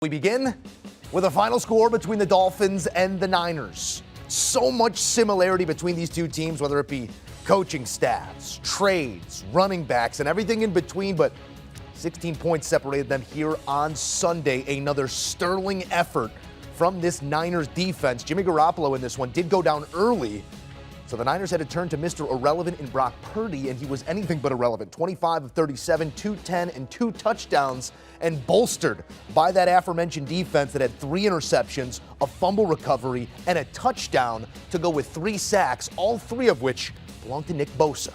We begin with a final score between the Dolphins and the Niners. So much similarity between these two teams, whether it be coaching staffs, trades, running backs, and everything in between, but 16 points separated them here on Sunday. Another sterling effort from this Niners defense. Jimmy Garoppolo in this one did go down early, so the Niners had to turn to Mr. Irrelevant in Brock Purdy, and he was anything but irrelevant. 25 of 37, 210, and 2 touchdowns, and bolstered by that aforementioned defense that had 3 interceptions, a fumble recovery, and a touchdown to go with 3 sacks, all 3 of which belong to Nick Bosa.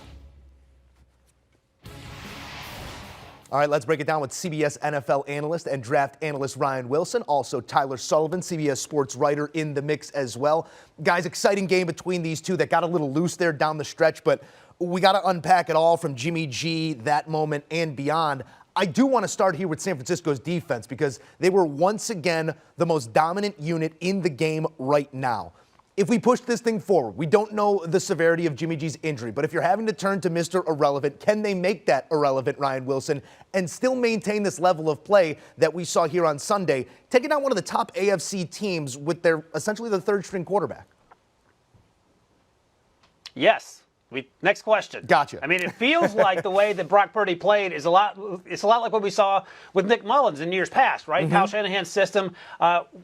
All right, let's break it down with CBS NFL analyst and draft analyst Ryan Wilson. Also, Tyler Sullivan, CBS Sports writer, in the mix as well. Guys, exciting game between these two that got a little loose there down the stretch, but we got to unpack it all from Jimmy G, that moment, and beyond. I do want to start here with San Francisco's defense because they were once again the most dominant unit in the game right now. If we push this thing forward, we don't know the severity of Jimmy G's injury, but if you're having to turn to Mr. Irrelevant, can they make that irrelevant, Ryan Wilson, and still maintain this level of play that we saw here on Sunday, taking out one of the top AFC teams with their essentially the third-string quarterback? Yes. Next question. Gotcha. I mean, it feels like the way that Brock Purdy played is it's a lot like what we saw with Nick Mullins in years past, right? Kyle Shanahan's system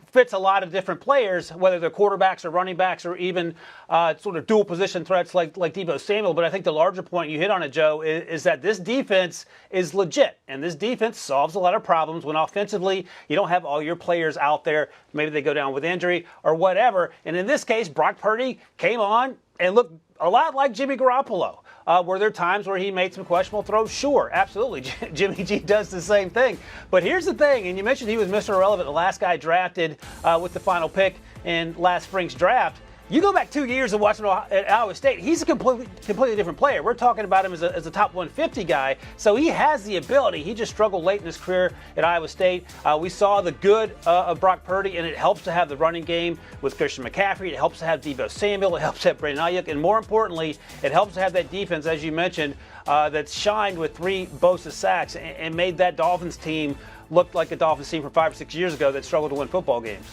fits a lot of different players, whether they're quarterbacks or running backs or even sort of dual position threats like Deebo Samuel. But I think the larger point, you hit on it, Joe, is that this defense is legit. And this defense solves a lot of problems when offensively you don't have all your players out there. Maybe they go down with injury or whatever. And in this case, Brock Purdy came on and looked a lot like Jimmy Garoppolo. Were there times where he made some questionable throws? Sure, absolutely. Jimmy G does the same thing. But here's the thing, and you mentioned he was Mr. Irrelevant, the last guy drafted with the final pick in last spring's draft. You go back 2 years and watch him at Iowa State, he's a completely different player. We're talking about him as a top 150 guy, so he has the ability. He just struggled late in his career at Iowa State. We saw the good of Brock Purdy, and it helps to have the running game with Christian McCaffrey. It helps to have Deebo Samuel. It helps to have Brandon Ayuk, and more importantly, it helps to have that defense, as you mentioned, that shined with 3 Bosa sacks and made that Dolphins team look like a Dolphins team from 5 or 6 years ago that struggled to win football games.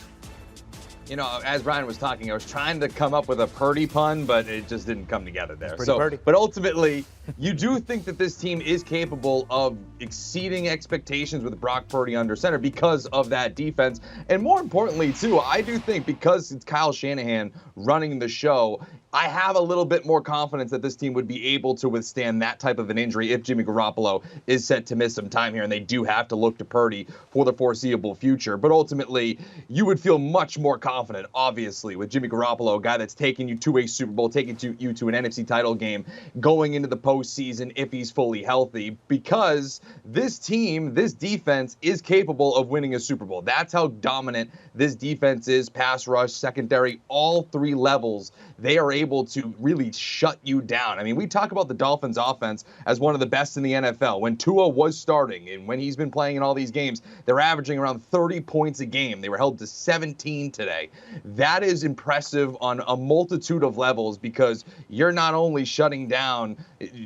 You know, as Brian was talking, I was trying to come up with a Purdy pun, but it just didn't come together there. But ultimately, you do think that this team is capable of exceeding expectations with Brock Purdy under center because of that defense. And more importantly, too, I do think because it's Kyle Shanahan running the show, I have a little bit more confidence that this team would be able to withstand that type of an injury if Jimmy Garoppolo is set to miss some time here, and they do have to look to Purdy for the foreseeable future. But ultimately, you would feel much more confident, obviously, with Jimmy Garoppolo, a guy that's taken you to a Super Bowl, taking you to an NFC title game, going into the postseason if he's fully healthy, because this team, this defense, is capable of winning a Super Bowl. That's how dominant this defense is, pass rush, secondary, all 3 levels. They are able to really shut you down. I mean, we talk about the Dolphins offense as one of the best in the NFL. When Tua was starting and when he's been playing in all these games, they're averaging around 30 points a game. They were held to 17 today. That is impressive on a multitude of levels because you're not only shutting down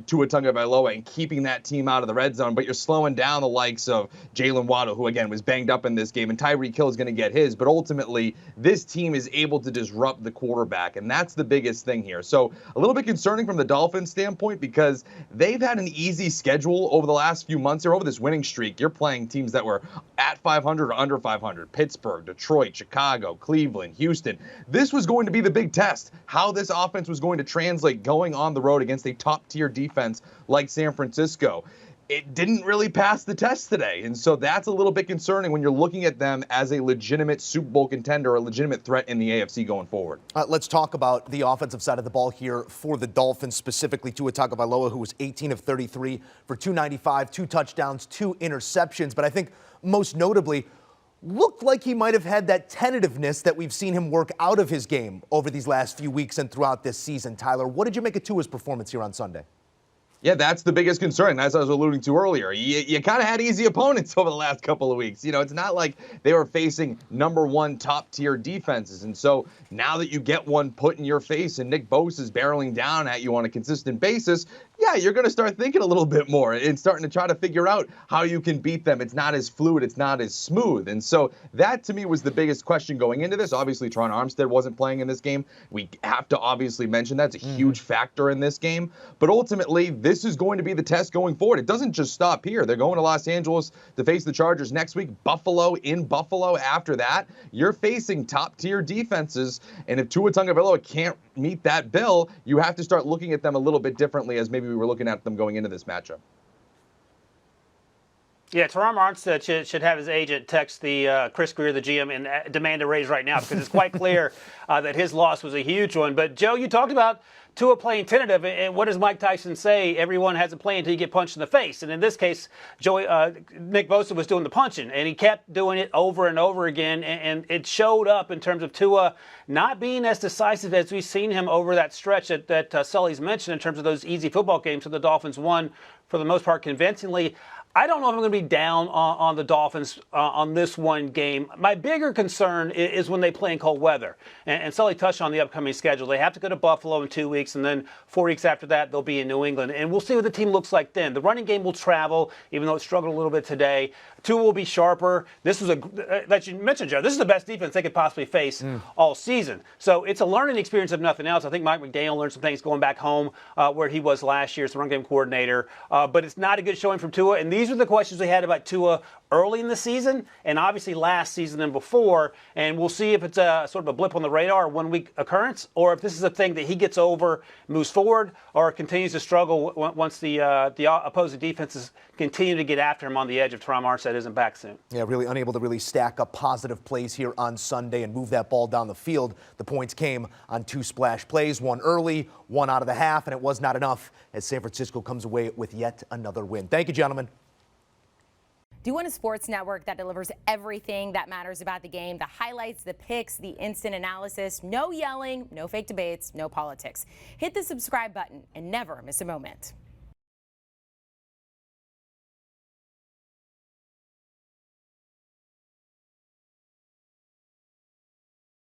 Tua Tagovailoa and keeping that team out of the red zone, but you're slowing down the likes of Jalen Waddle, who again was banged up in this game, and Tyreek Hill is going to get his. But ultimately, this team is able to disrupt the quarterback, and that's the biggest thing here. So a little bit concerning from the Dolphins standpoint because they've had an easy schedule over the last few months here, over this winning streak. You're playing teams that were at 500 or under 500. Pittsburgh, Detroit, Chicago, Cleveland, Houston. This was going to be the big test, how this offense was going to translate going on the road against a top-tier defense like San Francisco. It didn't really pass the test today, and so that's a little bit concerning when you're looking at them as a legitimate Super Bowl contender, a legitimate threat in the AFC going forward. Let's talk about the offensive side of the ball here for the Dolphins, specifically Tua Tagovailoa, who was 18 of 33 for 295, 2 touchdowns, 2 interceptions, but I think most notably looked like he might have had that tentativeness that we've seen him work out of his game over these last few weeks and throughout this season. Tyler, what did you make of Tua's performance here on Sunday? Yeah, that's the biggest concern, as I was alluding to earlier. You kind of had easy opponents over the last couple of weeks. You know, it's not like they were facing #1 top-tier defenses. And so now that you get one put in your face and Nick Bosa is barreling down at you on a consistent basis, yeah, you're going to start thinking a little bit more and starting to try to figure out how you can beat them. It's not as fluid. It's not as smooth. And so that, to me, was the biggest question going into this. Obviously, Tron Armstead wasn't playing in this game. We have to obviously mention that's a huge factor in this game. But ultimately, this is going to be the test going forward. It doesn't just stop here. They're going to Los Angeles to face the Chargers next week, Buffalo in Buffalo after that. You're facing top-tier defenses, and if Tua Tagovailoa can't meet that bill, you have to start looking at them a little bit differently as maybe we were looking at them going into this matchup. Yeah, Teron Armstead should have his agent text the Chris Greer, the GM, and demand a raise right now, because it's quite clear that his loss was a huge one. But, Joe, you talked about Tua playing tentative, and what does Mike Tyson say? Everyone has a play until you get punched in the face. And in this case, Nick Bosa was doing the punching, and he kept doing it over and over again, and it showed up in terms of Tua not being as decisive as we've seen him over that stretch that Sully's mentioned in terms of those easy football games that the Dolphins won for the most part convincingly. I don't know if I'm going to be down on the Dolphins on this one game. My bigger concern is when they play in cold weather. And Sully touched on the upcoming schedule. They have to go to Buffalo in 2 weeks, and then 4 weeks after that, they'll be in New England. And we'll see what the team looks like then. The running game will travel, even though it struggled a little bit today. Tua will be sharper. This was that you mentioned, Joe, this is the best defense they could possibly face all season. So it's a learning experience if nothing else. I think Mike McDaniel learned some things going back home where he was last year as the run game coordinator. But it's not a good showing from Tua. And these are the questions we had about Tua early in the season and obviously last season and before. And we'll see if it's a sort of a blip on the radar, a 1 week occurrence, or if this is a thing that he gets over, moves forward, or continues to struggle once the opposing defenses continue to get after him on the edge if Teron Armstead isn't back soon. Yeah, really unable to really stack up positive plays here on Sunday and move that ball down the field. The points came on 2 splash plays, one early, one out of the half, and it was not enough as San Francisco comes away with yet another win. Thank you, gentlemen. Do you want a sports network that delivers everything that matters about the game? The highlights, the picks, the instant analysis, no yelling, no fake debates, no politics. Hit the subscribe button and never miss a moment.